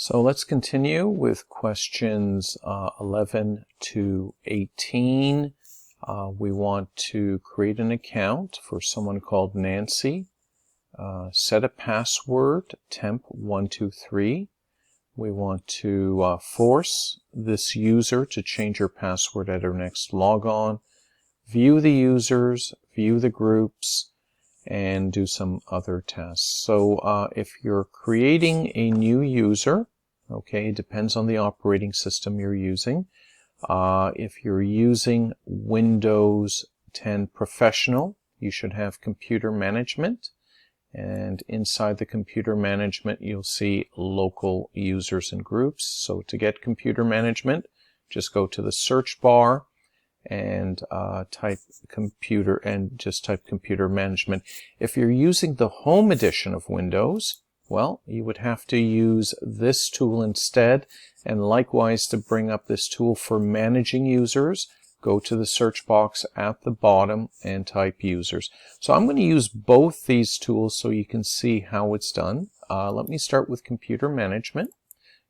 So let's continue with questions 11 to 18. We want to create an account for someone called Nancy. Set a password, temp123. We want to force this user to change her password at her next logon. View the users, view the groups, and do some other tests. So if you're creating a new user, okay, it depends on the operating system you're using. If you're using Windows 10 Professional, you should have Computer Management. And inside the Computer Management, you'll see Local Users and Groups. So to get Computer Management, just go to the search bar and type computer and just type Computer Management. If you're using the Home Edition of Windows, well, you would have to use this tool instead. And likewise, to bring up this tool for managing users, go to the search box at the bottom and type users. So I'm going to use both these tools so you can see how it's done. Let me start with Computer Management.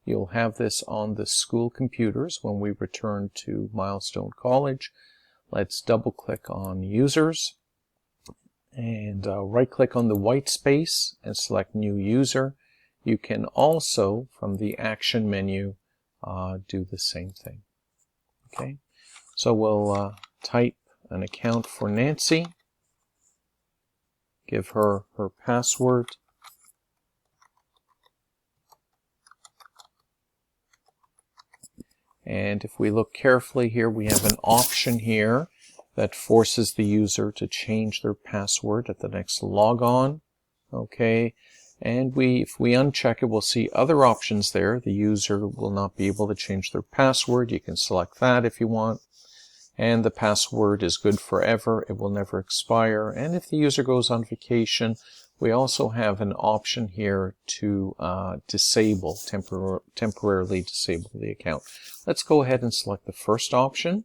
You'll have this on the school computers when we return to Milestone College. Let's double click on users and right click on the white space and select new user. You can also, from the action menu, do the same thing. Okay, so we'll type an account for Nancy, give her her password. And if we look carefully here, we have an option here that forces the user to change their password at the next logon. Okay, and if we uncheck it, we'll see other options there. The user will not be able to change their password. You can select that if you want. And the password is good forever. It will never expire. And if the user goes on vacation, we also have an option here to temporarily disable the account. Let's go ahead and select the first option.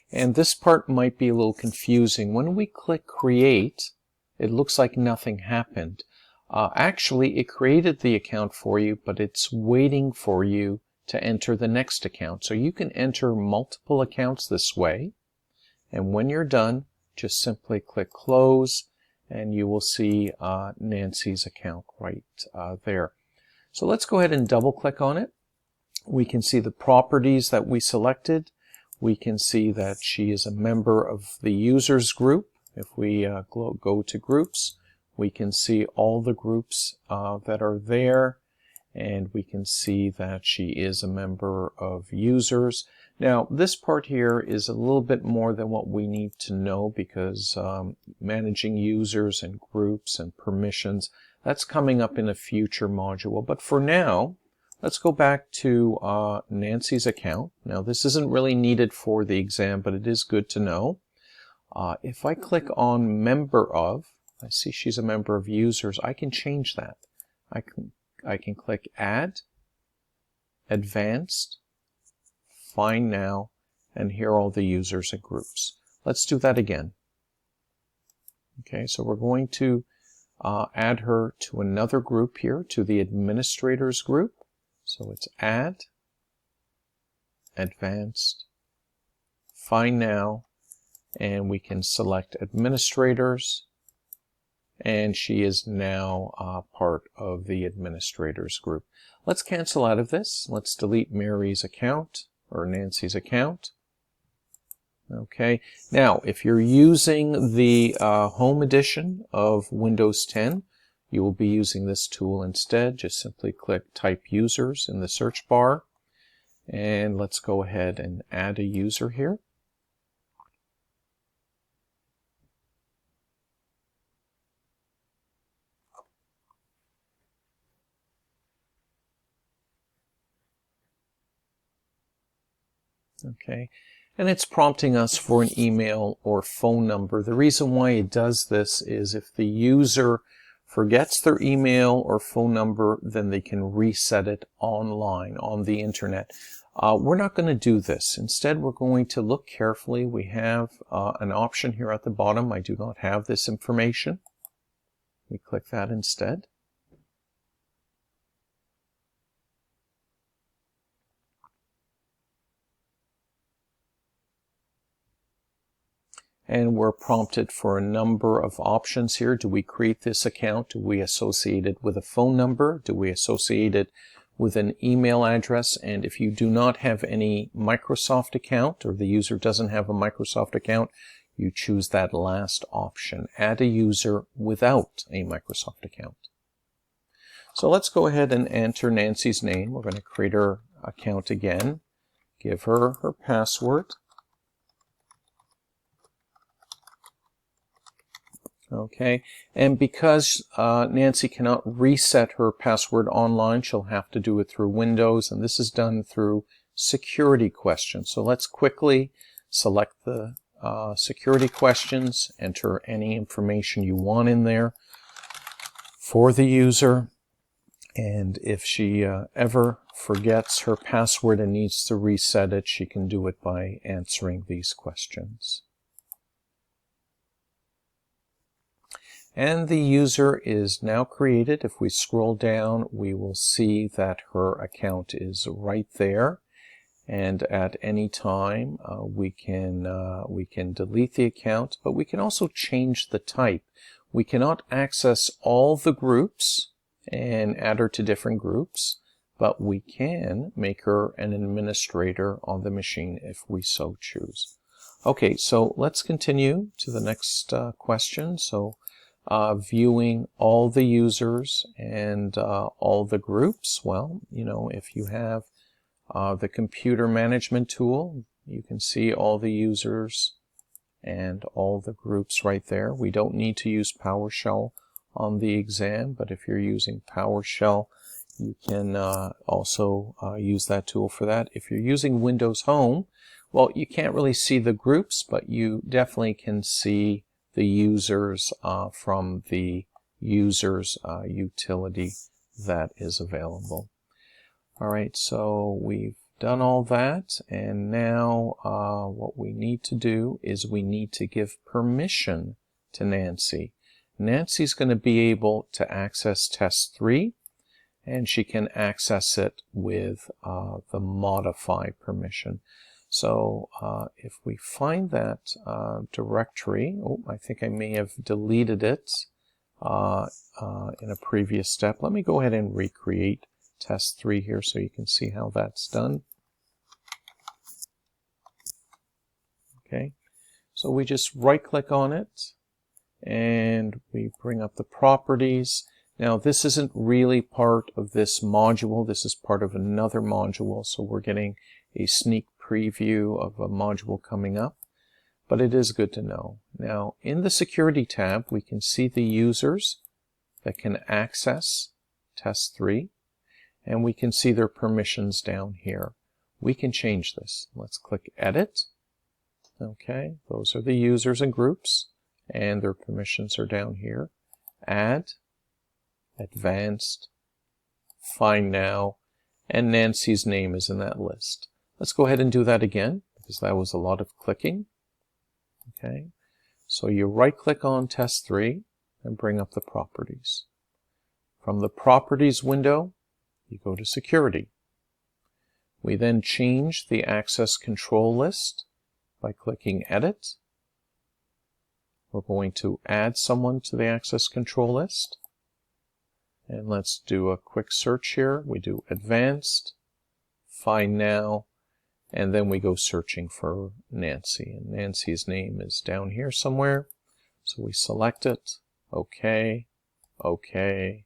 And this part might be a little confusing. When we click Create, it looks like nothing happened. Actually, it created the account for you, but it's waiting for you to enter the next account. So you can enter multiple accounts this way. And when you're done, just simply click Close, and you will see Nancy's account right there. So let's go ahead and double click on it. We can see the properties that we selected. We can see that she is a member of the users group. If we go to groups, we can see all the groups that are there, and we can see that she is a member of users. Now, this part here is a little bit more than what we need to know, because managing users and groups and permissions, that's coming up in a future module. But for now, let's go back to Nancy's account. Now, this isn't really needed for the exam, but it is good to know. If I click on Member Of, I see she's a member of users. I can change that. I can click Add, Advanced, Find Now, and here are all the users and groups. Let's do that again. Okay, so we're going to add her to another group here, to the administrators group. So it's Add, Advanced, Find Now, and we can select administrators, and she is now part of the administrators group. Let's cancel out of this. Let's delete Mary's account, or Nancy's account. Okay, now if you're using the Home Edition of Windows 10, you will be using this tool instead. Just simply click Type Users in the search bar, and let's go ahead and add a user here. Okay, and it's prompting us for an email or phone number. The reason why it does this is if the user forgets their email or phone number, then they can reset it online on the internet. We're not going to do this. Instead, we're going to look carefully. We have an option here at the bottom. I do not have this information. We click that instead. And we're prompted for a number of options here. Do we create this account? Do we associate it with a phone number? Do we associate it with an email address? And if you do not have any Microsoft account, or the user doesn't have a Microsoft account, you choose that last option, add a user without a Microsoft account. So let's go ahead and enter Nancy's name. We're going to create her account again, give her her password. Okay, and because Nancy cannot reset her password online, she'll have to do it through Windows, and this is done through security questions. So let's quickly select the security questions, enter any information you want in there for the user, and if she ever forgets her password and needs to reset it, she can do it by answering these questions. And the user is now created. If we scroll down, we will see that her account is right there. And at any time, we can delete the account, but we can also change the type. We cannot access all the groups and add her to different groups, but we can make her an administrator on the machine if we so choose. Okay, so let's continue to the next question. So viewing all the users and all the groups. Well, you know, if you have the computer management tool, you can see all the users and all the groups right there. We don't need to use PowerShell on the exam, but if you're using PowerShell, you can also use that tool for that. If you're using Windows Home, well, you can't really see the groups, but you definitely can see the users from the users utility that is available. All right, so we've done all that, and now what we need to do is we need to give permission to Nancy. Nancy's going to be able to access test 3, and she can access it with the modify permission. So if we find that directory, I think I may have deleted it in a previous step. Let me go ahead and recreate test 3 here so you can see how that's done. Okay, so we just right-click on it and we bring up the properties. Now this isn't really part of this module. This is part of another module, so we're getting a sneak preview of a module coming up, but it is good to know. Now in the security tab, we can see the users that can access test 3, and we can see their permissions down here. We can change this. Let's click edit. Okay, those are the users and groups, and their permissions are down here. Add, advanced, find now, and Nancy's name is in that list. Let's go ahead and do that again, because that was a lot of clicking. Okay, so you right-click on test 3 and bring up the properties. From the properties window, you go to security. We then change the access control list by clicking edit. We're going to add someone to the access control list. And let's do a quick search here. We do advanced, find now, and then we go searching for Nancy. And Nancy's name is down here somewhere. So we select it, OK, OK.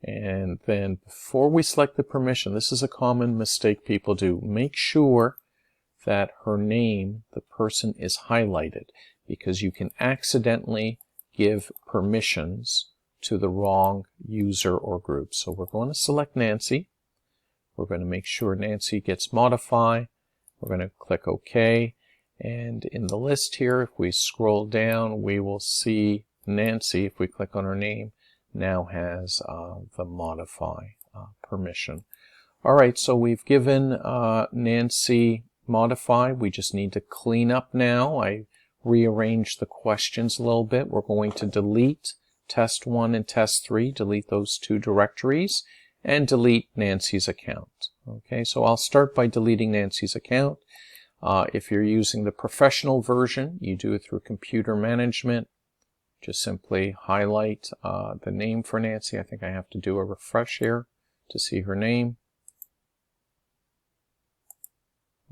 And then before we select the permission, this is a common mistake people do, make sure that her name, the person, is highlighted, because you can accidentally give permissions to the wrong user or group. So we're going to select Nancy. We're going to make sure Nancy gets modify. We're going to click OK. And in the list here, if we scroll down, we will see Nancy, if we click on her name, now has the modify permission. All right, so we've given Nancy modify. We just need to clean up now. I rearranged the questions a little bit. We're going to delete test 1 and test 3, delete those 2 directories, and delete Nancy's account. Okay, so I'll start by deleting Nancy's account. If you're using the professional version, you do it through computer management. Just simply highlight the name for Nancy. I think I have to do a refresh here to see her name.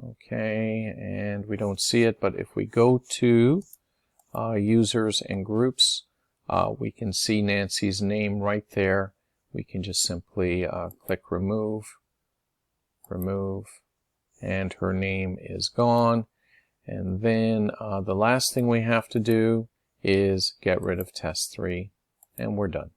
Okay, and we don't see it, but if we go to users and groups, we can see Nancy's name right there. We can just simply click remove, and her name is gone. And then the last thing we have to do is get rid of test3, and we're done.